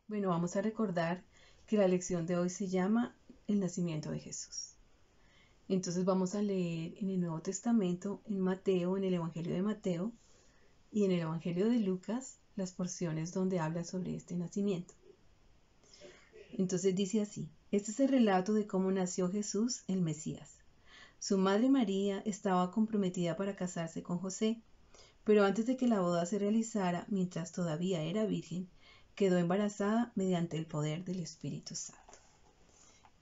Bueno, vamos a recordar que la lección de hoy se llama El nacimiento de Jesús. Entonces vamos a leer en el Nuevo Testamento, en Mateo, en el Evangelio de Mateo y en el Evangelio de Lucas, las porciones donde habla sobre este nacimiento. Entonces dice así: este es el relato de cómo nació Jesús, el Mesías. Su madre María estaba comprometida para casarse con José, pero antes de que la boda se realizara, mientras todavía era virgen, quedó embarazada mediante el poder del Espíritu Santo.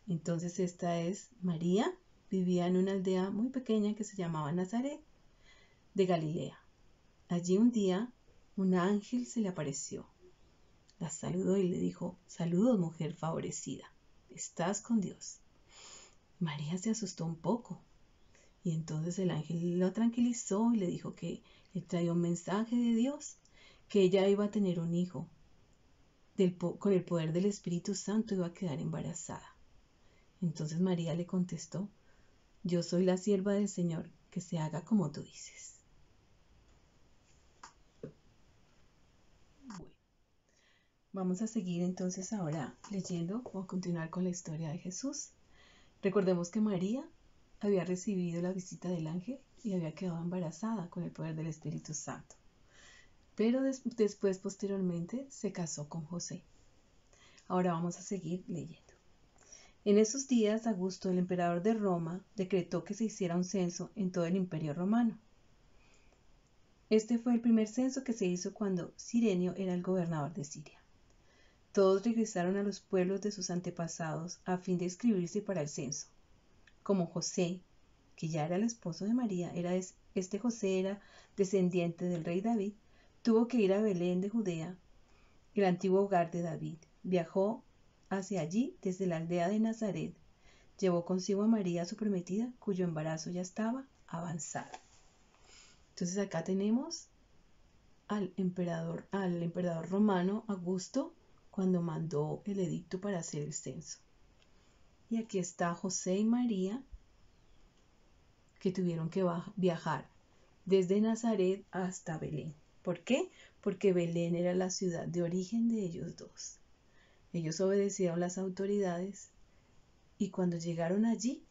Entonces esta es María, vivía en una aldea muy pequeña que se llamaba Nazaret, de Galilea. Allí un día un ángel se le apareció, la saludó y le dijo: saludos, mujer favorecida, estás con Dios. María se asustó un poco y entonces el ángel la tranquilizó y le dijo que le traía un mensaje de Dios, que ella iba a tener un hijo, con el poder del Espíritu Santo iba a quedar embarazada. Entonces María le contestó: yo soy la sierva del Señor, que se haga como tú dices. Bueno, vamos a seguir entonces ahora leyendo o a continuar con la historia de Jesús. Recordemos que María había recibido la visita del ángel y había quedado embarazada con el poder del Espíritu Santo. Pero después, posteriormente, se casó con José. Ahora vamos a seguir leyendo. En esos días, Augusto, el emperador de Roma, decretó que se hiciera un censo en todo el imperio romano. Este fue el primer censo que se hizo cuando Cirenio era el gobernador de Siria. Todos regresaron a los pueblos de sus antepasados a fin de inscribirse para el censo. Como José, que ya era el esposo de María, este José era descendiente del rey David, tuvo que ir a Belén de Judea, el antiguo hogar de David. Viajó hacia allí desde la aldea de Nazaret. Llevó consigo a María, su prometida, cuyo embarazo ya estaba avanzado. Entonces acá tenemos al emperador romano Augusto cuando mandó el edicto para hacer el censo. Y aquí está José y María, que tuvieron que viajar desde Nazaret hasta Belén. ¿Por qué? Porque Belén era la ciudad de origen de ellos dos. Ellos obedecieron las autoridades y cuando llegaron allí,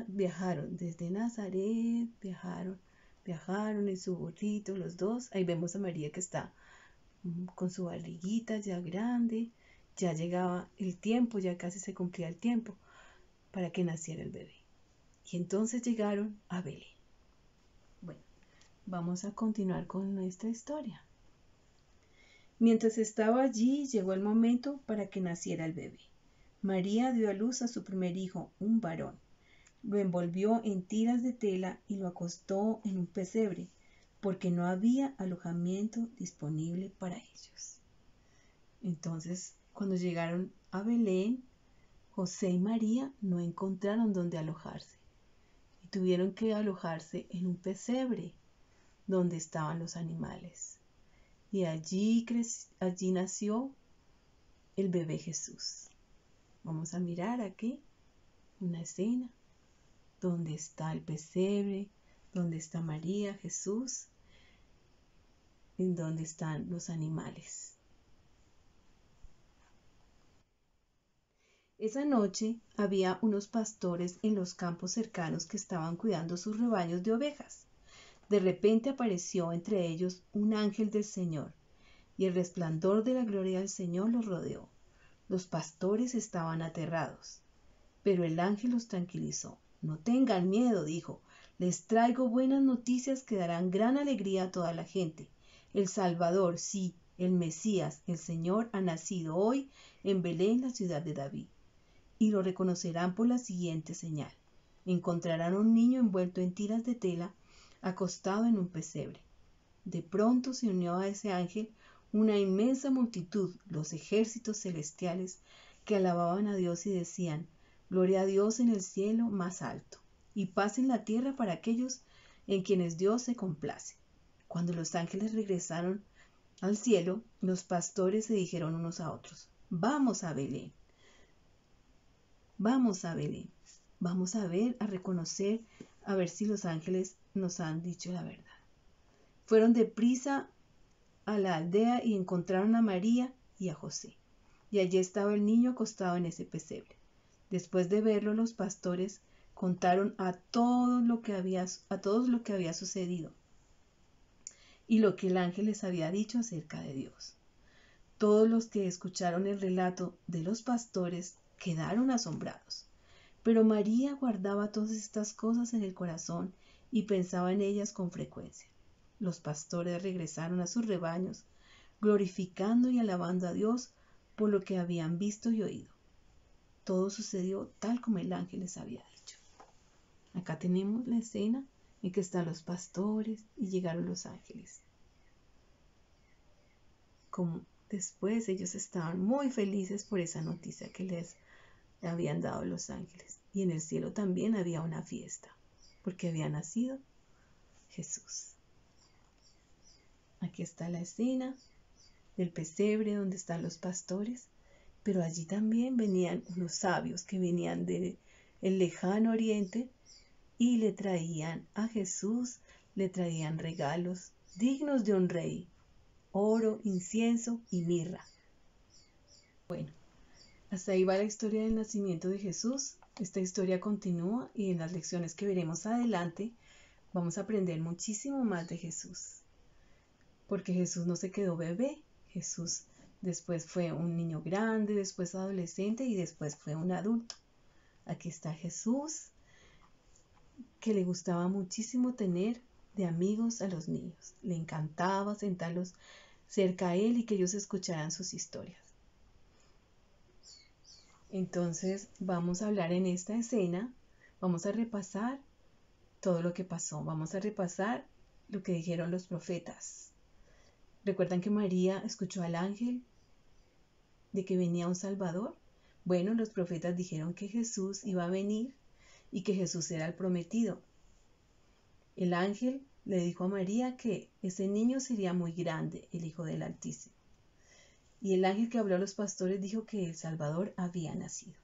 viajaron desde Nazaret, viajaron en su burrito los dos. Ahí vemos a María que está con su barriguita ya grande. Ya llegaba el tiempo, ya casi se cumplía el tiempo para que naciera el bebé. Y entonces llegaron a Belén. Bueno, vamos a continuar con nuestra historia. Mientras estaba allí, llegó el momento para que naciera el bebé. María dio a luz a su primer hijo, un varón. Lo envolvió en tiras de tela y lo acostó en un pesebre, porque no había alojamiento disponible para ellos. Entonces, cuando llegaron a Belén, José y María no encontraron dónde alojarse y tuvieron que alojarse en un pesebre donde estaban los animales. Y allí nació el bebé Jesús. Vamos a mirar aquí una escena donde está el pesebre, donde está María, Jesús, en donde están los animales. Esa noche había unos pastores en los campos cercanos que estaban cuidando sus rebaños de ovejas. De repente apareció entre ellos un ángel del Señor, y el resplandor de la gloria del Señor los rodeó. Los pastores estaban aterrados, pero el ángel los tranquilizó. No tengan miedo, dijo. Les traigo buenas noticias que darán gran alegría a toda la gente. El Salvador, sí, el Mesías, el Señor, ha nacido hoy en Belén, la ciudad de David. Y lo reconocerán por la siguiente señal. Encontrarán un niño envuelto en tiras de tela, acostado en un pesebre. De pronto se unió a ese ángel una inmensa multitud, los ejércitos celestiales, que alababan a Dios y decían: gloria a Dios en el cielo más alto, y paz en la tierra para aquellos en quienes Dios se complace. Cuando los ángeles regresaron al cielo, los pastores se dijeron unos a otros: vamos a Belén. Vamos a Belén. Vamos a ver, a reconocer, a ver si los ángeles nos han dicho la verdad. Fueron deprisa a la aldea y encontraron a María y a José. Y allí estaba el niño acostado en ese pesebre. Después de verlo, los pastores contaron a todos lo que había sucedido y lo que el ángel les había dicho acerca de Dios. Todos los que escucharon el relato de los pastores quedaron asombrados. Pero María guardaba todas estas cosas en el corazón y pensaba en ellas con frecuencia. Los pastores regresaron a sus rebaños, glorificando y alabando a Dios por lo que habían visto y oído. Todo sucedió tal como el ángel les había dicho. Acá tenemos la escena en que están los pastores y llegaron los ángeles. Como después ellos estaban muy felices por esa noticia que les habían dado los ángeles. Y en el cielo también había una fiesta, porque había nacido Jesús. Aquí está la escena del pesebre donde están los pastores, pero allí también venían unos sabios que venían del lejano oriente y le traían a Jesús, le traían regalos dignos de un rey, oro, incienso y mirra. Bueno, hasta ahí va la historia del nacimiento de Jesús. Esta historia continúa y en las lecciones que veremos adelante vamos a aprender muchísimo más de Jesús. Porque Jesús no se quedó bebé. Jesús después fue un niño grande, después adolescente y después fue un adulto. Aquí está Jesús, que le gustaba muchísimo tener de amigos a los niños. Le encantaba sentarlos cerca a él y que ellos escucharan sus historias. Entonces vamos a hablar en esta escena, vamos a repasar todo lo que pasó, vamos a repasar lo que dijeron los profetas. ¿Recuerdan que María escuchó al ángel de que venía un Salvador? Bueno, los profetas dijeron que Jesús iba a venir y que Jesús era el prometido. El ángel le dijo a María que ese niño sería muy grande, el Hijo del Altísimo. Y el ángel que habló a los pastores dijo que el Salvador había nacido.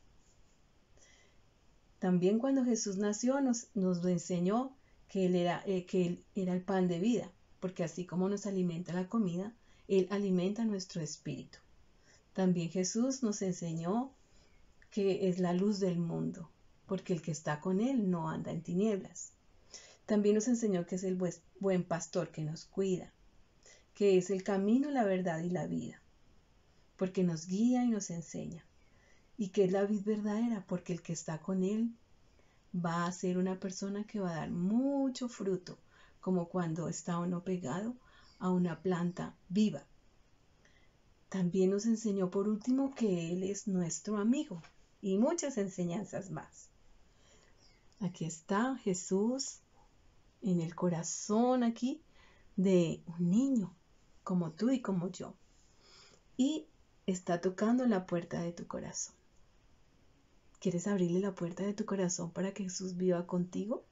También cuando Jesús nació nos lo enseñó que él era el pan de vida, porque así como nos alimenta la comida, Él alimenta nuestro espíritu. También Jesús nos enseñó que es la luz del mundo, porque el que está con Él no anda en tinieblas. También nos enseñó que es el buen pastor que nos cuida, que es el camino, la verdad y la vida, porque nos guía y nos enseña, y que es la vid verdadera, porque el que está con Él va a ser una persona que va a dar mucho fruto, como cuando está uno pegado a una planta viva. También nos enseñó por último que Él es nuestro amigo y muchas enseñanzas más. Aquí está Jesús en el corazón aquí de un niño, como tú y como yo. Y está tocando la puerta de tu corazón. ¿Quieres abrirle la puerta de tu corazón para que Jesús viva contigo?